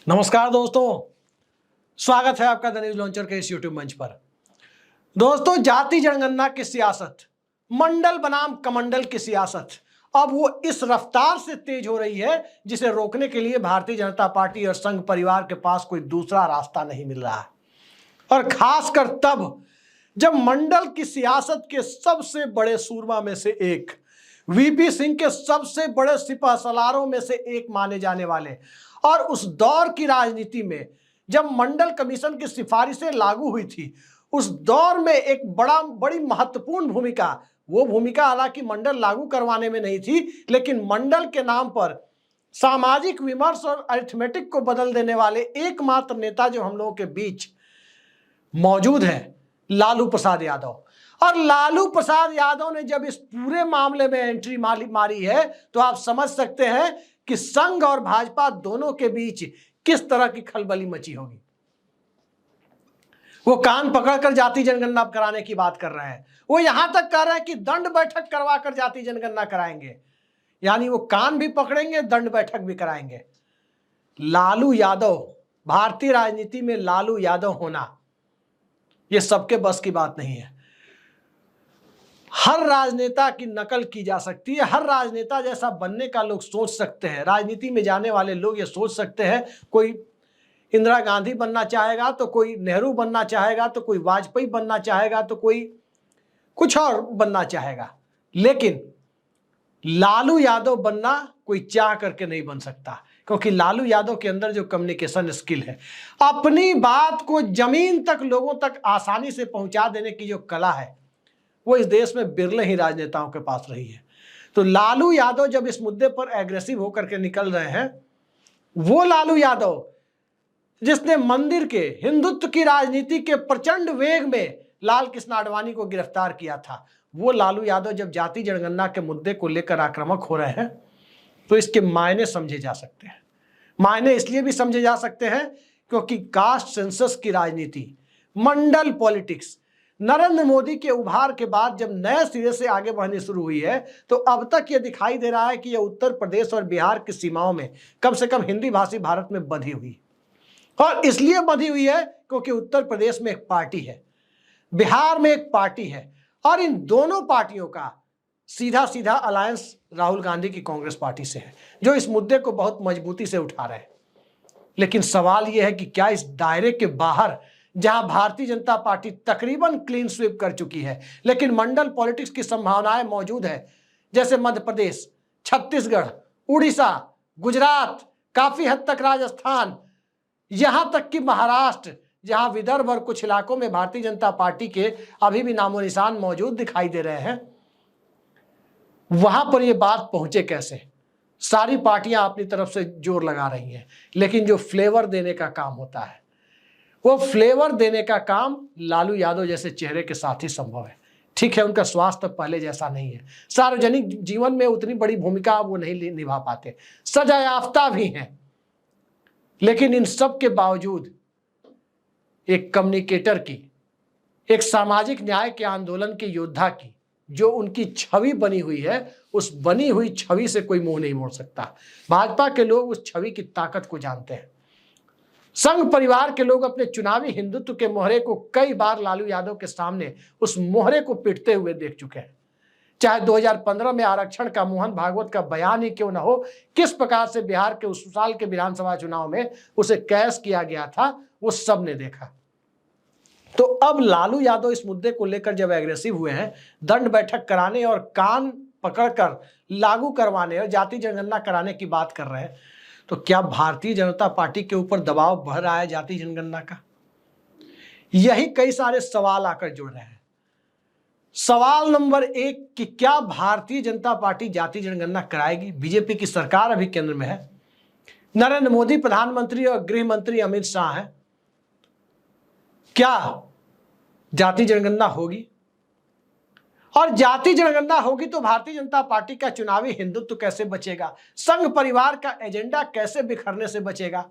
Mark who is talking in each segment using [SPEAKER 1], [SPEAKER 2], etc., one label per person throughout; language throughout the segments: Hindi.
[SPEAKER 1] नमस्कार दोस्तों, स्वागत है आपका द न्यूज लॉन्चर के इस यूट्यूब मंच पर। दोस्तों, जाति जनगणना की सियासत, मंडल बनाम कमंडल की सियासत अब वो इस रफ्तार से तेज हो रही है जिसे रोकने के लिए भारतीय जनता पार्टी और संघ परिवार के पास कोई दूसरा रास्ता नहीं मिल रहा है। और खासकर तब जब मंडल की सियासत के सबसे बड़े सूरमा में से एक, वीपी सिंह के सबसे बड़े सिपह सलारों में से एक माने जाने वाले, और उस दौर की राजनीति में जब मंडल कमीशन की सिफारिशें लागू हुई थी, उस दौर में एक बड़ी महत्वपूर्ण भूमिका, वो भूमिका हालांकि मंडल लागू करवाने में नहीं थी, लेकिन मंडल के नाम पर सामाजिक विमर्श और अरिथमेटिक को बदल देने वाले एकमात्र नेता जो हम लोगों के बीच मौजूद है, लालू प्रसाद यादव। और लालू प्रसाद यादव ने जब इस पूरे मामले में एंट्री मारी है तो आप समझ सकते हैं कि संघ और भाजपा दोनों के बीच किस तरह की खलबली मची होगी। वो कान पकड़कर जाति जनगणना कराने की बात कर रहे हैं। वो यहां तक कह रहे हैं कि दंड बैठक करवाकर जाति जनगणना कराएंगे, यानी वो कान भी पकड़ेंगे, दंड बैठक भी कराएंगे। लालू यादव, भारतीय राजनीति में लालू यादव होना ये सबके बस की बात नहीं है। हर राजनेता की नकल की जा सकती है, हर राजनेता जैसा बनने का लोग सोच सकते हैं। राजनीति में जाने वाले लोग ये सोच सकते हैं, कोई इंदिरा गांधी बनना चाहेगा तो कोई नेहरू बनना चाहेगा तो कोई वाजपेयी बनना चाहेगा तो कोई कुछ और बनना चाहेगा, लेकिन लालू यादव बनना कोई चाह करके नहीं बन सकता, क्योंकि लालू यादव के अंदर जो कम्युनिकेशन स्किल है, अपनी बात को जमीन तक, लोगों तक आसानी से पहुंचा देने की जो कला है, वो इस देश में बिरले ही राजनेताओं के पास रही है। तो लालू यादव जब इस मुद्दे पर एग्रेसिव होकर के निकल रहे हैं, वो लालू यादव जिसने मंदिर के, हिंदुत्व की राजनीति के प्रचंड वेग में लाल कृष्ण आडवाणी को गिरफ्तार किया था, वो लालू यादव जब जाति जनगणना के मुद्दे को लेकर आक्रामक हो रहे हैं तो इसके मायने समझे जा सकते हैं। मायने इसलिए भी समझे जा सकते हैं क्योंकि कास्ट सेंसस की राजनीति, मंडल पॉलिटिक्स, नरेंद्र मोदी के उभार के बाद जब नए सिरे से आगे बढ़नी शुरू हुई है तो अब तक यह दिखाई दे रहा है कि यह उत्तर प्रदेश और बिहार की सीमाओं में कम से कम हिंदी भाषी भारत में बंधी हुई, और इसलिए बंधी हुई है क्योंकि उत्तर प्रदेश में एक पार्टी है, बिहार में एक पार्टी है, और इन दोनों पार्टियों का सीधा सीधा अलायंस राहुल गांधी की कांग्रेस पार्टी से है, जो इस मुद्दे को बहुत मजबूती से उठा रहे हैं। लेकिन सवाल यह है कि क्या इस दायरे के बाहर, जहां भारतीय जनता पार्टी तकरीबन क्लीन स्वीप कर चुकी है, लेकिन मंडल पॉलिटिक्स की संभावनाएं मौजूद है, जैसे मध्य प्रदेश, छत्तीसगढ़, उड़ीसा, गुजरात, काफी हद तक राजस्थान, यहां तक कि महाराष्ट्र, जहां विदर्भ और कुछ इलाकों में भारतीय जनता पार्टी के अभी भी नामो निशान मौजूद दिखाई दे रहे हैं, वहां पर यह बात पहुंचे कैसे? सारी पार्टियां अपनी तरफ से जोर लगा रही हैं, लेकिन जो फ्लेवर देने का काम होता है, वो फ्लेवर देने का काम लालू यादव जैसे चेहरे के साथ ही संभव है। ठीक है, उनका स्वास्थ्य पहले जैसा नहीं है, सार्वजनिक जीवन में उतनी बड़ी भूमिका वो नहीं निभा पाते, सजायाफ्ता भी हैं, लेकिन इन सब के बावजूद एक कम्युनिकेटर की, एक सामाजिक न्याय के आंदोलन के योद्धा की जो उनकी छवि बनी हुई है, उस बनी हुई छवि से कोई मुंह नहीं मोड़ सकता। भाजपा के लोग उस छवि की ताकत को जानते हैं। संघ परिवार के लोग अपने चुनावी हिंदुत्व के मोहरे को कई बार लालू यादव के सामने उस मोहरे को पिटते हुए देख चुके हैं। चाहे 2015 में आरक्षण का मोहन भागवत का बयान ही क्यों न हो, किस प्रकार से बिहार के उस साल के विधानसभा चुनाव में उसे कैश किया गया था, वो सब ने देखा। तो अब लालू यादव इस मुद्दे को लेकर जब एग्रेसिव हुए हैं, दंड बैठक कराने और कान पकड़कर लागू करवाने और जाति जनगणना कराने की बात कर रहे हैं, तो क्या भारतीय जनता पार्टी के ऊपर दबाव बढ़ रहा है जाति जनगणना का? यही कई सारे सवाल आकर जुड़ रहे हैं। सवाल नंबर 1 कि क्या भारतीय जनता पार्टी जाति जनगणना कराएगी? बीजेपी की सरकार अभी केंद्र में है, नरेंद्र मोदी प्रधानमंत्री और गृह मंत्री अमित शाह हैं। क्या जाति जनगणना होगी? और जाति जनगणना होगी तो भारतीय जनता पार्टी का चुनावी हिंदुत्व कैसे बचेगा? संघ परिवार का एजेंडा कैसे बिखरने से बचेगा?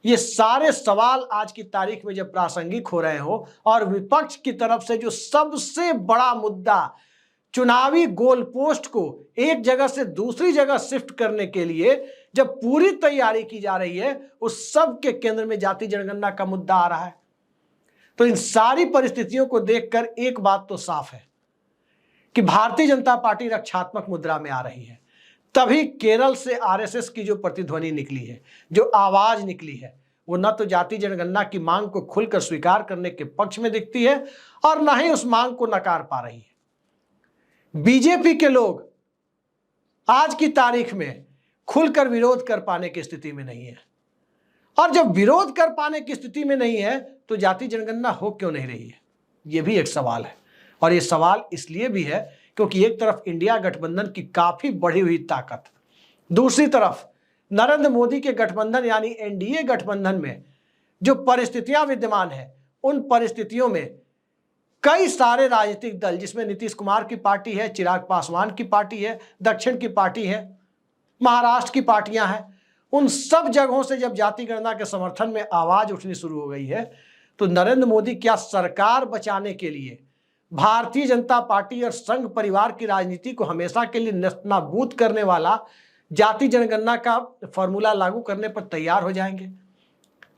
[SPEAKER 1] ये सारे सवाल आज की तारीख में जब प्रासंगिक हो रहे हो और विपक्ष की तरफ से जो सबसे बड़ा मुद्दा, चुनावी गोल पोस्ट को एक जगह से दूसरी जगह शिफ्ट करने के लिए जब पूरी तैयारी की जा रही है, उस सब के केंद्र में जाति जनगणना का मुद्दा आ रहा है। तो इन सारी परिस्थितियों को देखकर एक बात तो साफ है कि भारतीय जनता पार्टी रक्षात्मक मुद्रा में आ रही है। तभी केरल से आरएसएस की जो प्रतिध्वनि निकली है, जो आवाज निकली है, वो न तो जाति जनगणना की मांग को खुलकर स्वीकार करने के पक्ष में दिखती है और न ही उस मांग को नकार पा रही है। बीजेपी के लोग आज की तारीख में खुलकर विरोध कर पाने की स्थिति में नहीं है, और जब विरोध कर पाने की स्थिति में नहीं है तो जाति जनगणना हो क्यों नहीं रही है, यह भी एक सवाल है। और यह सवाल इसलिए भी है क्योंकि एक तरफ इंडिया गठबंधन की काफी बढ़ी हुई ताकत, दूसरी तरफ नरेंद्र मोदी के गठबंधन यानी एनडीए गठबंधन में जो परिस्थितियां विद्यमान है, उन परिस्थितियों में कई सारे राजनीतिक दल, जिसमें नीतीश कुमार की पार्टी है, चिराग पासवान की पार्टी है, दक्षिण की पार्टी है, महाराष्ट्र की पार्टियां हैं, उन सब जगहों से जब जाति गणना के समर्थन में आवाज उठनी शुरू हो गई है, तो नरेंद्र मोदी क्या सरकार बचाने के लिए भारतीय जनता पार्टी और संघ परिवार की राजनीति को हमेशा के लिए नस्तनाबूद करने वाला जाति जनगणना का फॉर्मूला लागू करने पर तैयार हो जाएंगे?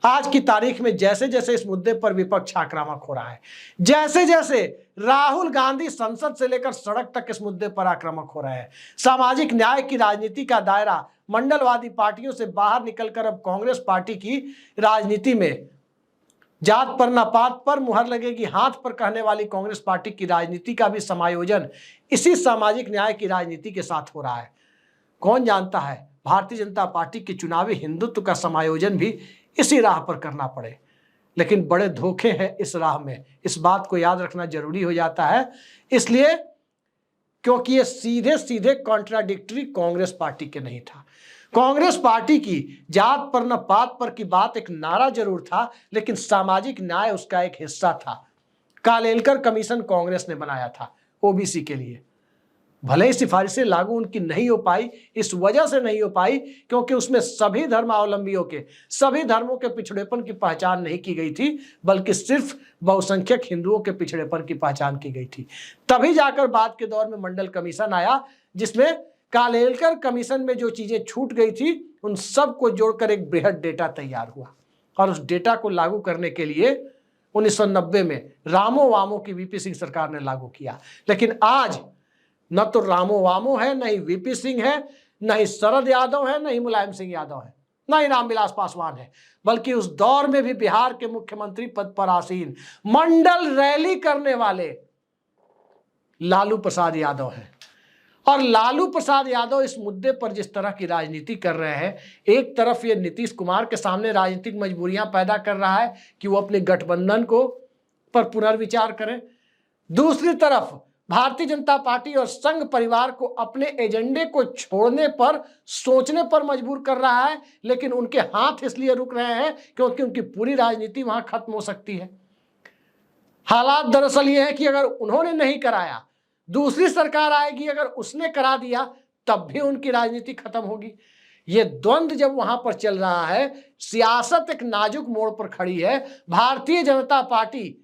[SPEAKER 1] आज की तारीख में जैसे जैसे इस मुद्दे पर विपक्ष आक्रामक हो रहा है, जैसे जैसे राहुल गांधी संसद से लेकर सड़क तक इस मुद्दे पर आक्रामक हो रहे हैं, सामाजिक न्याय की राजनीति का दायरा मंडलवादी पार्टियों से बाहर निकलकर अब कांग्रेस पार्टी की राजनीति में जात पर न पात पर मुहर लगेगी हाथ पर कहने वाली कांग्रेस पार्टी की राजनीति का भी समायोजन इसी सामाजिक न्याय की राजनीति के साथ हो रहा है। कौन जानता है भारतीय जनता पार्टी के चुनावी हिंदुत्व का समायोजन भी इसी राह पर करना पड़े। लेकिन बड़े धोखे हैं इस राह में, इस बात को याद रखना जरूरी हो जाता है, इसलिए क्योंकि ये सीधे सीधे कॉन्ट्राडिक्टरी कांग्रेस पार्टी के नहीं था। कांग्रेस पार्टी की जात पर न पात पर की बात एक नारा जरूर था, लेकिन सामाजिक न्याय उसका एक हिस्सा था। कालेलकर कमीशन कांग्रेस ने बनाया था ओबीसी के लिए, भले ही सिफारिशें लागू उनकी नहीं हो पाई, इस वजह से नहीं हो पाई क्योंकि उसमें सभी धर्मावलंबियों के, सभी धर्मों के पिछड़ेपन की पहचान नहीं की गई थी, बल्कि सिर्फ बहुसंख्यक हिंदुओं के पिछड़ेपन की पहचान की गई थी। तभी जाकर बाद के दौर में मंडल कमीशन आया, जिसमें कालेलकर कमीशन में जो चीजें छूट गई थी उन सब को जोड़कर एक बृहद डेटा तैयार हुआ, और उस डेटा को लागू करने के लिए 1990 में रामो वामो की वीपी सिंह सरकार ने लागू किया। लेकिन आज न तो रामो वामो है, न ही वीपी सिंह है, न ही शरद यादव है, न ही मुलायम सिंह यादव है, न ही रामविलास पासवान है, बल्कि उस दौर में भी बिहार के मुख्यमंत्री पद पर आसीन मंडल रैली करने वाले लालू प्रसाद यादव हैं। और लालू प्रसाद यादव इस मुद्दे पर जिस तरह की राजनीति कर रहे हैं, एक तरफ ये नीतीश कुमार के सामने राजनीतिक मजबूरियां पैदा कर रहा है कि वो अपने गठबंधन को पर पुनर्विचार करें, दूसरी तरफ भारतीय जनता पार्टी और संघ परिवार को अपने एजेंडे को छोड़ने पर, सोचने पर मजबूर कर रहा है। लेकिन उनके हाथ इसलिए रुक रहे हैं क्योंकि उनकी पूरी राजनीति वहां खत्म हो सकती है। हालात दरअसल ये है कि अगर उन्होंने नहीं कराया, दूसरी सरकार आएगी, अगर उसने करा दिया, तब भी उनकी राजनीति खत्म होगी। ये द्वंद्व जब वहां पर चल रहा है, सियासत एक नाजुक मोड़ पर खड़ी है। भारतीय जनता पार्टी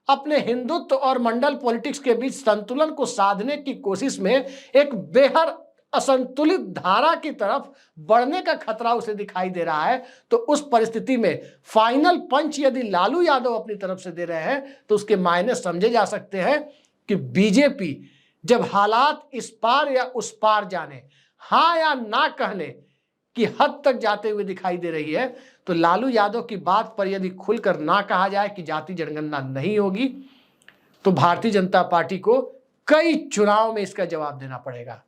[SPEAKER 1] अपने हिंदुत्व और मंडल पॉलिटिक्स के बीच संतुलन को साधने की कोशिश में एक बेहद असंतुलित धारा की तरफ बढ़ने का खतरा उसे दिखाई दे रहा है। तो उस परिस्थिति में फाइनल पंच यदि लालू यादव अपनी तरफ से दे रहे हैं तो उसके मायने समझे जा सकते हैं कि बीजेपी जब हालात इस पार या उस पार जाने, हाँ या ना कहने की हद तक जाते हुए दिखाई दे रही है, तो लालू यादव की बात पर यदि खुलकर ना कहा जाए कि जाति जनगणना नहीं होगी, तो भारतीय जनता पार्टी को कई चुनाव में इसका जवाब देना पड़ेगा।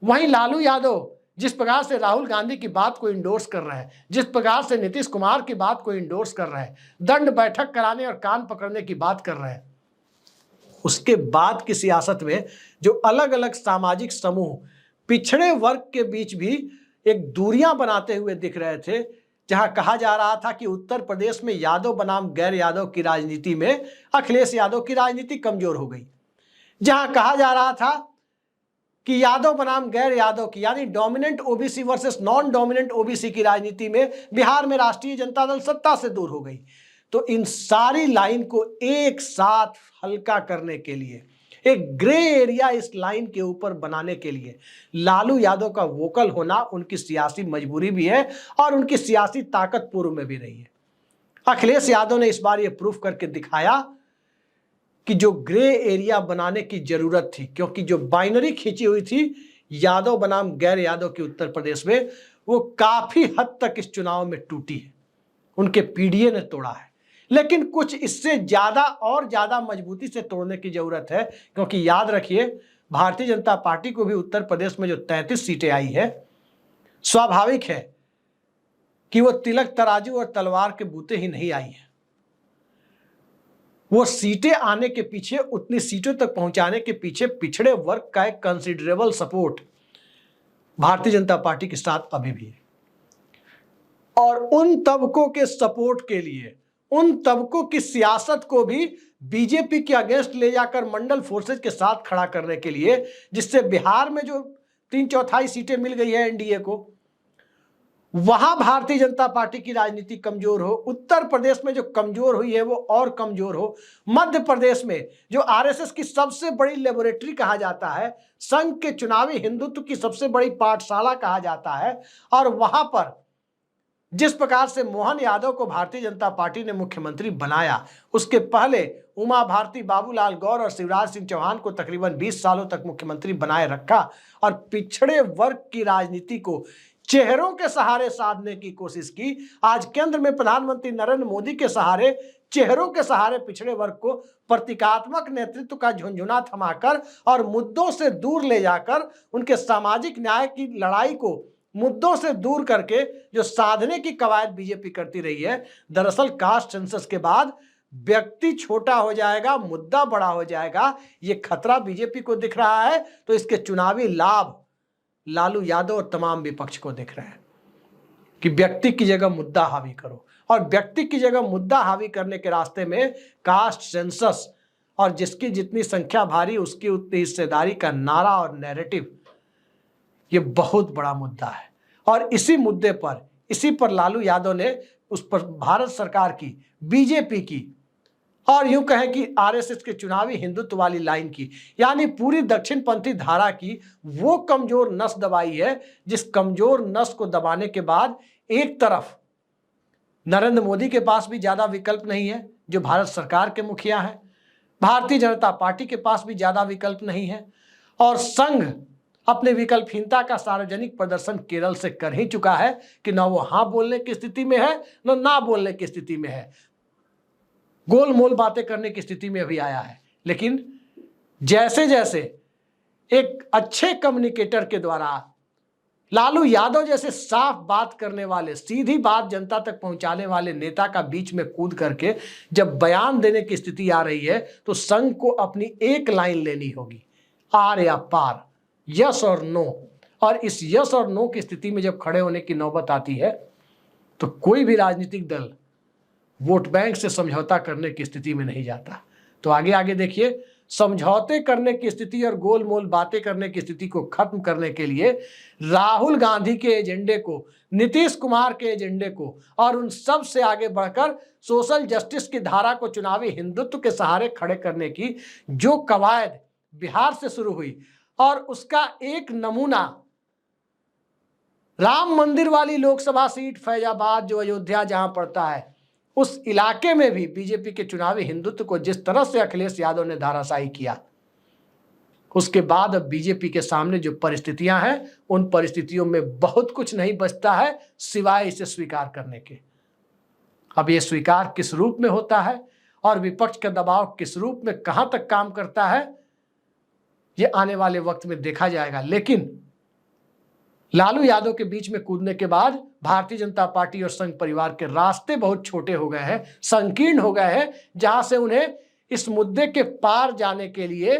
[SPEAKER 1] वहीं लालू यादव जिस प्रकार से राहुल गांधी की बात को इंडोर्स कर रहे हैं, जिस प्रकार से नीतीश कुमार की बात को इंडोर्स कर रहे हैं, दंड बैठक कराने और कान पकड़ने की बात कर रहे हैं, उसके बाद की सियासत में जो अलग अलग सामाजिक समूह पिछड़े वर्ग के बीच भी एक दूरियां बनाते हुए दिख रहे थे, जहां कहा जा रहा था कि उत्तर प्रदेश में यादव बनाम गैर यादव की राजनीति में अखिलेश यादव की राजनीति कमजोर हो गई, जहां कहा जा रहा था कि यादव बनाम गैर यादव की, यानी dominant OBC versus non dominant OBC की राजनीति में बिहार में राष्ट्रीय जनता दल सत्ता से दूर हो गई। तो इन सारी लाइन को एक साथ हल्का करने के लिए, एक ग्रे एरिया इस लाइन के ऊपर बनाने के लिए लालू यादव का वोकल होना उनकी सियासी मजबूरी भी है और उनकी सियासी ताकत पूर्व में भी रही है। अखिलेश यादव ने इस बार यह प्रूफ करके दिखाया कि जो ग्रे एरिया बनाने की जरूरत थी, क्योंकि जो बाइनरी खींची हुई थी यादव बनाम गैर यादव की उत्तर प्रदेश में, वो काफी हद तक इस चुनाव में टूटी है, उनके पीडीए ने तोड़ा है। लेकिन कुछ इससे ज्यादा और ज्यादा मजबूती से तोड़ने की जरूरत है, क्योंकि याद रखिए भारतीय जनता पार्टी को भी उत्तर प्रदेश में जो 33 सीटें आई है, स्वाभाविक है कि वो तिलक तराजू और तलवार के बूते ही नहीं आई है। वो सीटें आने के पीछे, उतनी सीटों तक पहुंचाने के पीछे पिछड़े वर्ग का एक considerable support Bharatiya Janata party के साथ अभी भी है। और उन तबकों के सपोर्ट के लिए, उन तबकों की सियासत को भी बीजेपी के अगेंस्ट ले जाकर मंडल फोर्सेज के साथ खड़ा करने के लिए, जिससे बिहार में जो 3/4 सीटें मिल गई है एनडीए को, वहां भारतीय जनता पार्टी की राजनीति कमजोर हो, उत्तर प्रदेश में जो कमजोर हुई है वो और कमजोर हो, मध्य प्रदेश में जो आरएसएस की सबसे बड़ी लेबोरेटरी कहा जाता है, संघ के चुनावी हिंदुत्व की सबसे बड़ी पाठशाला कहा जाता है, और वहां पर जिस प्रकार से मोहन यादव को भारतीय जनता पार्टी ने मुख्यमंत्री बनाया, उसके पहले उमा भारती, बाबूलाल गौर और शिवराज सिंह चौहान को तकरीबन 20 सालों तक मुख्यमंत्री बनाए रखा और पिछड़े वर्ग की राजनीति को चेहरों के सहारे साधने की कोशिश की। आज केंद्र में प्रधानमंत्री नरेंद्र मोदी के सहारे, चेहरों के सहारे पिछड़े वर्ग को प्रतीकात्मक नेतृत्व का झुंझुना थमाकर और मुद्दों से दूर ले जाकर, उनके सामाजिक न्याय की लड़ाई को मुद्दों से दूर करके जो साधने की कवायद बीजेपी करती रही है, दरअसल कास्ट सेंसस के बाद व्यक्ति छोटा हो जाएगा, मुद्दा बड़ा हो जाएगा, ये खतरा बीजेपी को दिख रहा है। तो इसके चुनावी लाभ लालू यादव और तमाम विपक्ष को दिख रहे हैं कि व्यक्ति की जगह मुद्दा हावी करो, और व्यक्ति की जगह मुद्दा हावी करने के रास्ते में कास्ट सेंसस और जिसकी जितनी संख्या भारी उसकी उतनी हिस्सेदारी का नारा और नैरेटिव, ये बहुत बड़ा मुद्दा है। और इसी मुद्दे पर, इसी पर लालू यादव ने उस पर भारत सरकार की, बीजेपी की और यूं कहें कि आरएसएस के चुनावी हिंदुत्व वाली लाइन की, यानी पूरी दक्षिणपंथी धारा की वो कमजोर नस दबाई है, जिस कमजोर नस को दबाने के बाद एक तरफ नरेंद्र मोदी के पास भी ज्यादा विकल्प नहीं है जो भारत सरकार के मुखिया हैं, भारतीय जनता पार्टी के पास भी ज्यादा विकल्प नहीं है, और संघ अपने विकल्पहीनता का सार्वजनिक प्रदर्शन केरल से कर ही चुका है कि न वो हाँ बोलने की स्थिति में है, न ना बोलने की स्थिति में है, गोलमोल बातें करने की स्थिति में अभी आया है। लेकिन जैसे जैसे एक अच्छे कम्युनिकेटर के द्वारा लालू यादव जैसे साफ बात करने वाले, सीधी बात जनता तक पहुंचाने वाले नेता का बीच में कूद करके जब बयान देने की स्थिति आ रही है, तो संघ को अपनी एक लाइन लेनी होगी, आर या पार, यस और नो। और इस यस और नो की स्थिति में जब खड़े होने की नौबत आती है, तो कोई भी राजनीतिक दल वोट बैंक से समझौता करने की स्थिति में नहीं जाता। तो आगे आगे देखिए, समझौते करने की स्थिति और गोलमोल बातें करने की स्थिति को खत्म करने के लिए राहुल गांधी के एजेंडे को, नीतीश कुमार के एजेंडे को और उन सब से आगे बढ़कर सोशल जस्टिस की धारा को चुनावी हिंदुत्व के सहारे खड़े करने की जो कवायद बिहार से शुरू हुई, और उसका एक नमूना राम मंदिर वाली लोकसभा सीट फैजाबाद जो अयोध्या जहां पड़ता है, उस इलाके में भी बीजेपी के चुनावी हिंदुत्व को जिस तरह से अखिलेश यादव ने धाराशाही किया, उसके बाद अब बीजेपी के सामने जो परिस्थितियां हैं, उन परिस्थितियों में बहुत कुछ नहीं बचता है सिवाय इसे स्वीकार करने के। अब ये स्वीकार किस रूप में होता है और विपक्ष का दबाव किस रूप में कहां तक काम करता है, ये आने वाले वक्त में देखा जाएगा। लेकिन लालू यादव के बीच में कूदने के बाद भारतीय जनता पार्टी और संघ परिवार के रास्ते बहुत छोटे हो गए हैं, संकीर्ण हो गए हैं, जहां से उन्हें इस मुद्दे के पार जाने के लिए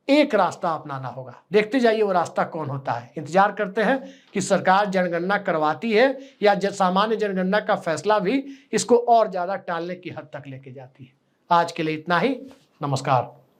[SPEAKER 1] एक रास्ता अपनाना होगा। देखते जाइए वो रास्ता कौन होता है। इंतजार करते हैं कि सरकार जनगणना करवाती है या सामान्य जनगणना का फैसला भी इसको और ज्यादा टालने की हद तक लेके जाती है। आज के लिए इतना ही। नमस्कार।